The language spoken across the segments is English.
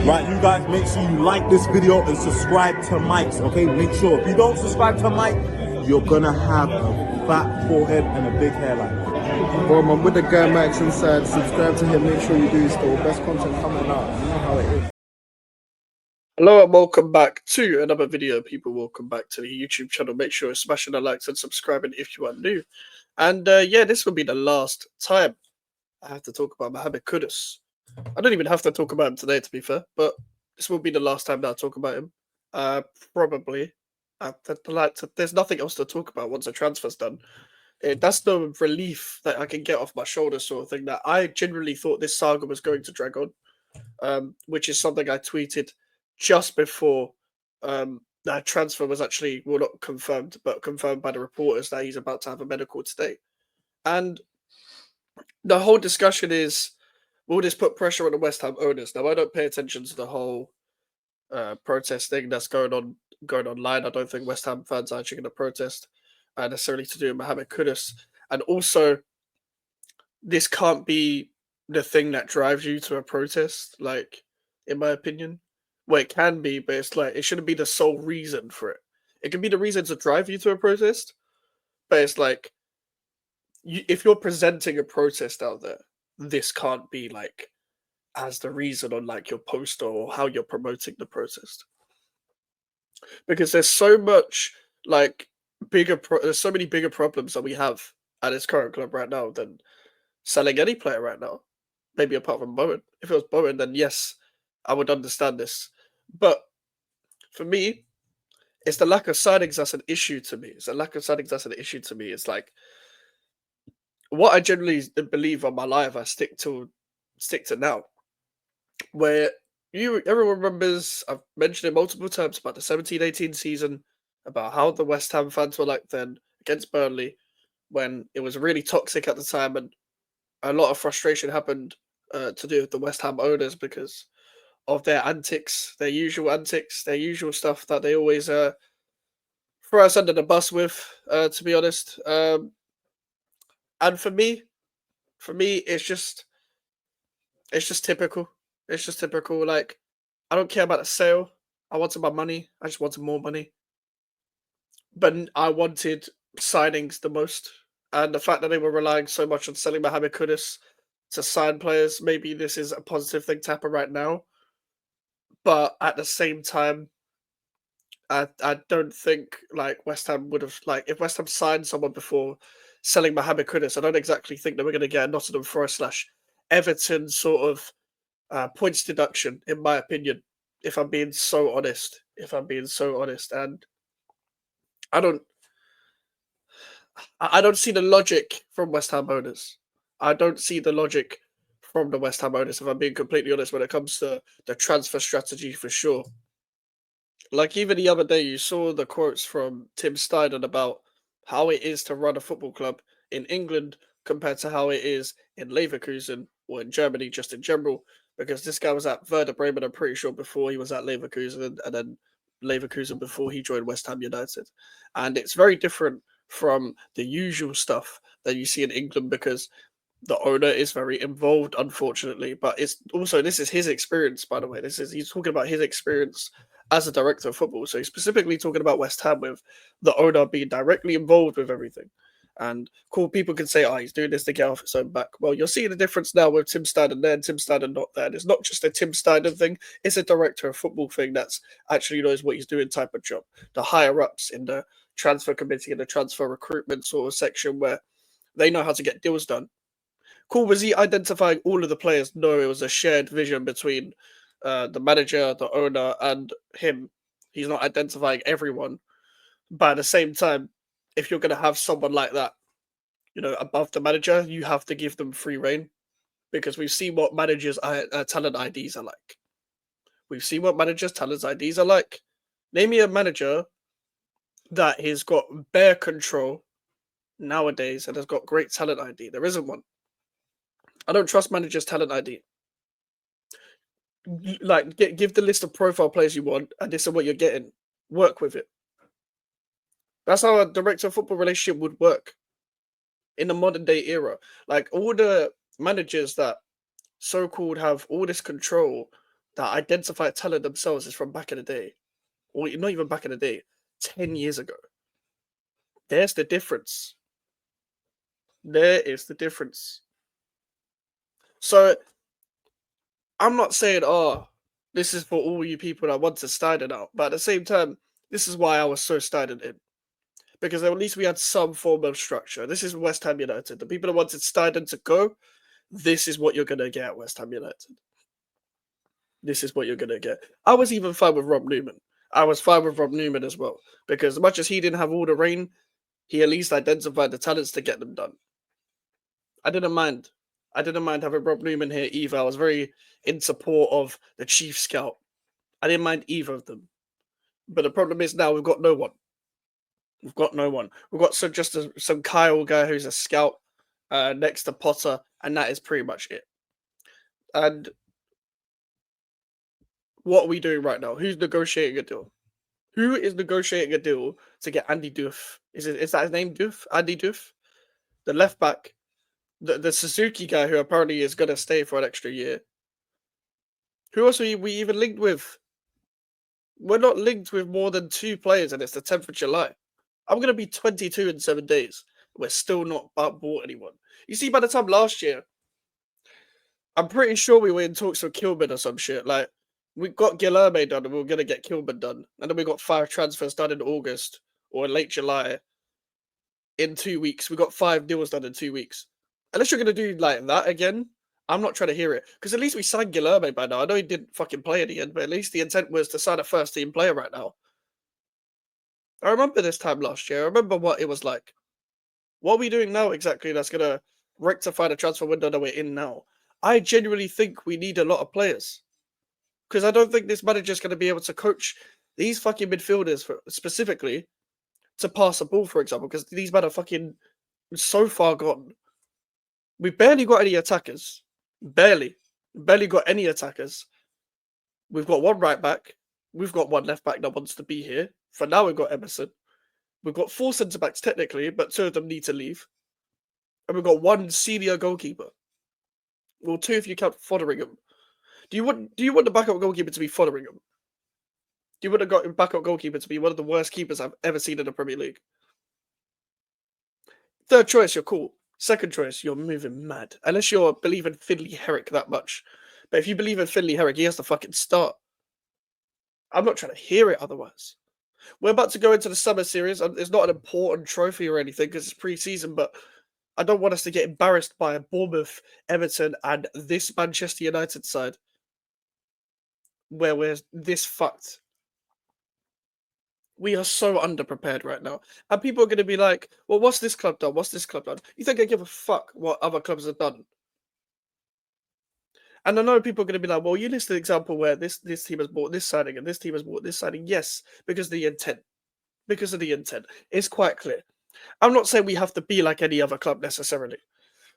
Right, you guys, make sure you like this video and subscribe to Mike's, okay? Make sure. If you don't subscribe to Mike, you're gonna have a fat forehead and a big hairline. Bro, I'm with the guy Max inside. Subscribe to him. Make sure you do still. Best content coming out. You know how it is. Hello and welcome back to another video, people. Welcome back to the YouTube channel. Make sure you're smashing the likes and subscribing if you are new. And yeah, this will be the last time I have to talk about Mohamed Kudus. I don't even have to talk about him today, to be fair, but this will be the last time that I talk about him. Probably. There's nothing else to talk about once the transfer's done. That's the relief that I can get off my shoulders, sort of thing. That I genuinely thought this saga was going to drag on, which is something I tweeted just before that transfer was actually, well, not confirmed, but confirmed by the reporters that he's about to have a medical today. And the whole discussion is, will this put pressure on the West Ham owners? Now, I don't pay attention to the whole protest thing that's going online. I don't think West Ham fans are actually going to protest necessarily to do with Mohamed Kudus. And also, this can't be the thing that drives you to a protest, like, in my opinion. Well, it can be, but it's like, it shouldn't be the sole reason for it. It can be the reason to drive you to a protest, but it's like, if you're presenting a protest out there, this can't be like as the reason on like your poster or how you're promoting the protest, because there's so much like there's so many bigger problems that we have at his current club right now than selling any player right now. Maybe apart from Bowen. If it was Bowen, then yes, I would understand this. But for me, it's the lack of signings that's an issue to me. It's like, what I generally believe on my life, I stick to now. Where everyone remembers, I've mentioned it multiple times about the 17-18 season, about how the West Ham fans were like then against Burnley, when it was really toxic at the time, and a lot of frustration happened to do with the West Ham owners because of their antics, their usual stuff that they always throw us under the bus with, to be honest. And for me, it's just typical. It's just typical. Like, I don't care about the sale. I wanted my money. I just wanted more money. But I wanted signings the most. And the fact that they were relying so much on selling Mohamed Kudus to sign players, maybe this is a positive thing to happen right now. But at the same time, I don't think like West Ham would have, like, if West Ham signed someone before selling Mohamed Kudus, I don't exactly think that we're going to get a Nottingham Forest / Everton sort of points deduction, in my opinion, if I'm being so honest. And I don't see the logic from West Ham owners. I don't see the logic from the West Ham owners, if I'm being completely honest, when it comes to the transfer strategy, for sure. Like, even the other day, you saw the quotes from Tim Steidten about how it is to run a football club in England compared to how it is in Leverkusen or in Germany, just in general. Because this guy was at Werder Bremen, I'm pretty sure, before he was at Leverkusen, and then Leverkusen before he joined West Ham United. And it's very different from the usual stuff that you see in England, because the owner is very involved, unfortunately. But it's also, this is his experience, by the way. He's talking about his experience as a director of football. So he's specifically talking about West Ham, with the owner being directly involved with everything. And cool, people can say, he's doing this to get off his own back. Well, you're seeing the difference now with Tim Steidten there and Tim Steidten not there. And it's not just a Tim Steidten thing, it's a director of football thing that's actually knows what he's doing type of job. The higher-ups in the transfer committee and the transfer recruitment sort of section, where they know how to get deals done. Cool, was he identifying all of the players? No, it was a shared vision between the manager, the owner, and him. He's not identifying everyone. But at the same time, if you're going to have someone like that, above the manager, you have to give them free reign, because we've seen what managers' talent IDs are like. Name me a manager that has got bare control nowadays and has got great talent ID. There isn't one. I don't trust managers' talent ID. Like, give the list of profile players you want, and this is what you're getting. Work with it. That's how a director of football relationship would work in the modern day era. Like, all the managers that so-called have all this control that identify talent themselves is from back in the day, or not even back in the day, 10 years ago. There's the difference. There is the difference. So I'm not saying, oh, this is for all you people that want to Steinen out, but at the same time, this is why I was so Steinen in. Because at least we had some form of structure. This is West Ham United. The people that wanted Steinen to go, this is what you're going to get at West Ham United. This is what you're going to get. I was even fine with Rob Newman. I was fine with Rob Newman as well. Because as much as he didn't have all the reign, he at least identified the talents to get them done. I didn't mind. I didn't mind having Rob Newman here either. I was very in support of the chief scout. I didn't mind either of them. But the problem is now we've got no one. We've got no one. We've got some Kyle guy who's a scout next to Potter, and that is pretty much it. And what are we doing right now? Who's negotiating a deal? Who is negotiating a deal to get Andy Duff? Is that his name, Duff? Andy Duff? The left back. The Suzuki guy who apparently is going to stay for an extra year. Who else are we even linked with? We're not linked with more than 2 players, and it's the 10th of July. I'm going to be 22 in 7 days. We're still not bought anyone. You see, by the time last year, I'm pretty sure we were in talks with Kilman or some shit. Like, we got Guilherme done, and we were going to get Kilman done. And then we got 5 transfers done in August or in late July. In 2 weeks. We got 5 deals done in 2 weeks. Unless you're going to do like that again, I'm not trying to hear it. Because at least we signed Guilherme by now. I know he didn't fucking play at the end, but at least the intent was to sign a first-team player right now. I remember this time last year. I remember what it was like. What are we doing now exactly that's going to rectify the transfer window that we're in now? I genuinely think we need a lot of players. Because I don't think this manager's going to be able to coach these fucking midfielders specifically to pass the ball, for example, because these men are fucking so far gone. We barely got any attackers. Barely got any attackers. We've got 1 right back. We've got 1 left back that wants to be here. For now, we've got Emerson. We've got 4 centre backs technically, but 2 of them need to leave. And we've got 1 senior goalkeeper. Well, 2 if you count Fotheringham. Do you want the backup goalkeeper to be Fotheringham? Do you want the backup goalkeeper to be one of the worst keepers I've ever seen in the Premier League? 3rd choice, you're cool. 2nd choice, you're moving mad. Unless you're believing Finley Herrick that much. But if you believe in Finley Herrick, he has to fucking start. I'm not trying to hear it otherwise. We're about to go into the summer series. It's not an important trophy or anything because it's pre-season, but I don't want us to get embarrassed by Bournemouth, Everton, and this Manchester United side where we're this fucked. We are so underprepared right now. And people are going to be like, well, what's this club done? What's this club done? You think I give a fuck what other clubs have done? And I know people are going to be like, well, you list an example where this team has bought this signing and this team has bought this signing. Yes, because of the intent. Because of the intent. It's quite clear. I'm not saying we have to be like any other club necessarily.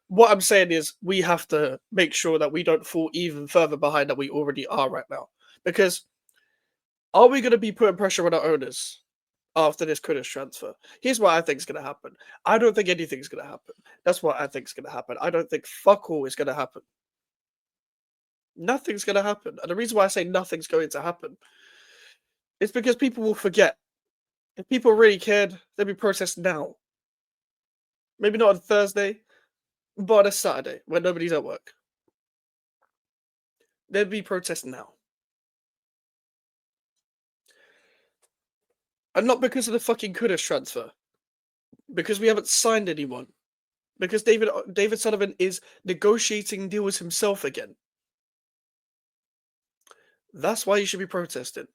What I'm saying is we have to make sure that we don't fall even further behind than we already are right now. Because are we going to be putting pressure on our owners after this Kudus transfer? Here's what I think is going to happen. I don't think anything's going to happen. That's what I think is going to happen. I don't think fuck all is going to happen. Nothing's going to happen. And the reason why I say nothing's going to happen is because people will forget. If people really cared, they'd be protesting now. Maybe not on Thursday, but on a Saturday when nobody's at work. They'd be protesting now. And not because of the fucking Kudus transfer. Because we haven't signed anyone. Because David Sullivan is negotiating deals himself again. That's why you should be protesting.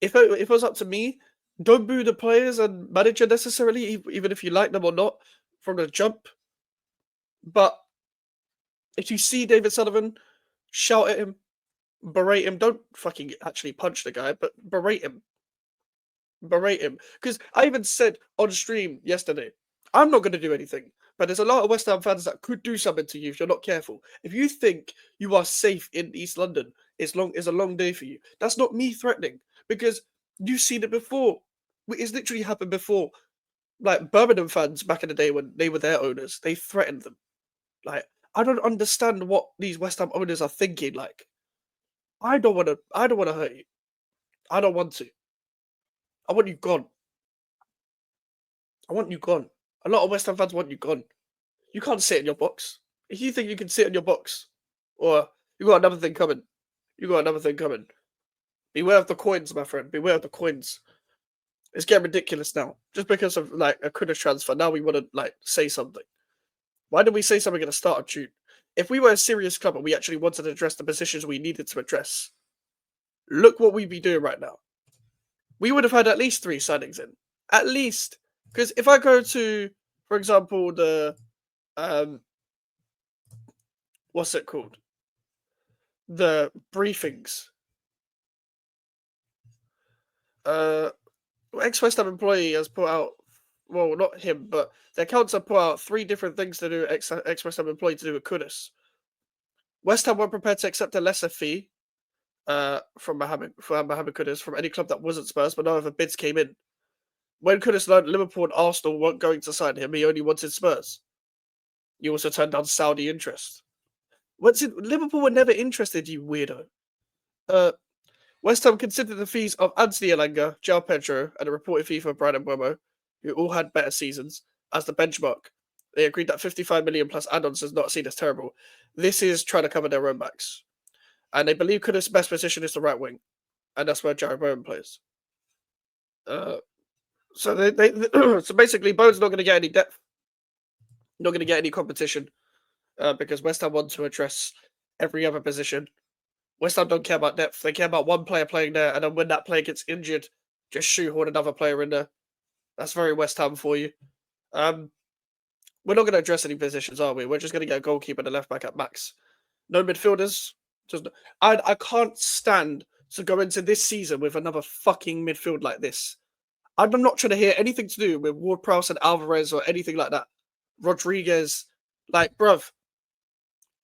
If it was up to me, don't boo the players and manager necessarily, even if you like them or not, from the jump. But if you see David Sullivan, shout at him, berate him. Don't fucking actually punch the guy, but berate him. Berate him. Because I even said on stream yesterday, I'm not going to do anything. But there's a lot of West Ham fans that could do something to you if you're not careful. If you think you are safe in East London, it's a long day for you. That's not me threatening. Because you've seen it before. It's literally happened before. Like Birmingham fans back in the day when they were their owners, they threatened them. Like, I don't understand what these West Ham owners are thinking like. I don't want to hurt you. I don't want to. I want you gone. I want you gone. A lot of West Ham fans want you gone. You can't sit in your box. If you think you can sit in your box, or you got another thing coming, Beware of the coins, my friend. Beware of the coins. It's getting ridiculous now. Just because of like a Kudus transfer, now we want to like say something. Why did we say something at the start of June? If we were a serious club and we actually wanted to address the positions we needed to address, look what we'd be doing right now. We would have had at least 3 signings in. At least. Because if I go to, for example, the what's it called? The briefings. Ex-West Ham employee has put out, well, not him, but the accounts have put out 3 different things to do ex-West Ham employee to do with Kudus. West Ham were prepared to accept a lesser fee from Mohamed Kudus from any club that wasn't Spurs, but no other bids came in. When Kudus learned Liverpool and Arsenal weren't going to sign him, he only wanted Spurs. He also turned down Saudi interest. Liverpool were never interested, you weirdo. West Ham considered the fees of Anthony Elanga, João Pedro, and a reported fee for Brian Mbeumo, who all had better seasons, as the benchmark. They agreed that 55 million plus add-ons is not seen as terrible. This is trying to cover their own backs. And they believe Kudus' best position is the right wing. And that's where Jared Bowen plays. So basically, Bowen's not going to get any depth. Not going to get any competition. Because West Ham want to address every other position. West Ham don't care about depth. They care about one player playing there, and then when that player gets injured, just shoehorn another player in there. That's very West Ham for you. We're not going to address any positions, are we? We're just going to get a goalkeeper and a left back at max. No midfielders. I can't stand to go into this season with another fucking midfield like this. I'm not trying to hear anything to do with Ward-Prowse and Alvarez or anything like that. Rodriguez. Like, bruv.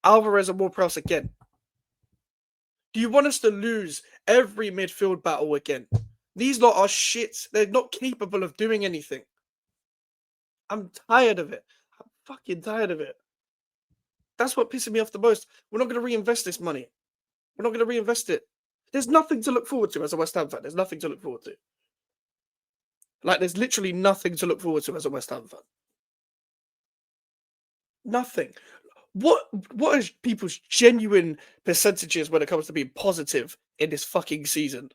Alvarez and Ward-Prowse again. Do you want us to lose every midfield battle again? These lot are shit. They're not capable of doing anything. I'm tired of it. I'm fucking tired of it. That's what pisses me off the most. We're not going to reinvest this money. We're not going to reinvest it. There's nothing to look forward to as a West Ham fan. There's nothing to look forward to. Like, there's literally nothing to look forward to as a West Ham fan. Nothing. What are people's genuine percentages when it comes to being positive in this fucking season?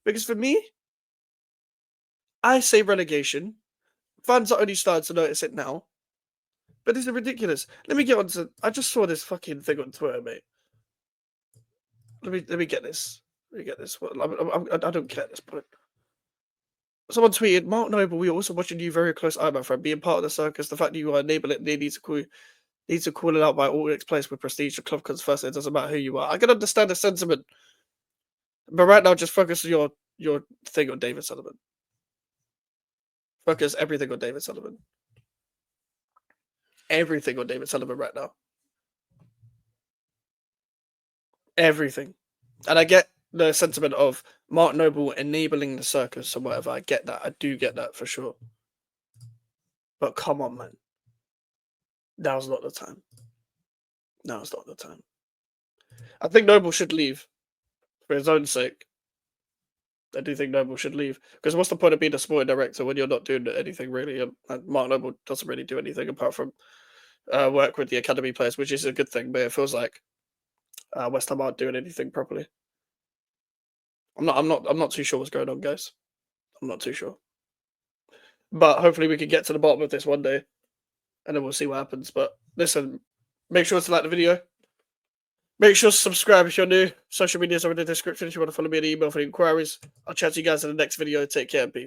Because for me, I say relegation. Fans are only starting to notice it now. But this is ridiculous. Let me get on to... I just saw this fucking thing on Twitter, mate. Let me get this. Let me get this. I don't care at this point. Someone tweeted, Mark Noble, we are also watching you very close eye, my friend. Being part of the circus, the fact that you are enabling it, needs to call it out by all its players with prestige. The club comes first. It doesn't matter who you are. I can understand the sentiment, but right now, just focus your thing on David Sullivan. Focus everything on David Sullivan. Everything on David Sullivan right now. Everything, and I get the sentiment of Mark Noble enabling the circus or whatever. I get that. I do get that for sure. But come on, man. Now's not the time. Now's not the time. I think Noble should leave for his own sake. I do think Noble should leave. Because what's the point of being a sporting director when you're not doing anything really? And Mark Noble doesn't really do anything apart from work with the academy players, which is a good thing, but it feels like West Ham aren't doing anything properly. I'm not too sure what's going on, guys. I'm not too sure. But hopefully we can get to the bottom of this one day. And then we'll see what happens. But listen, make sure to like the video. Make sure to subscribe if you're new. Social medias are in the description if you want to follow me and email for inquiries. I'll chat to you guys in the next video. Take care and peace.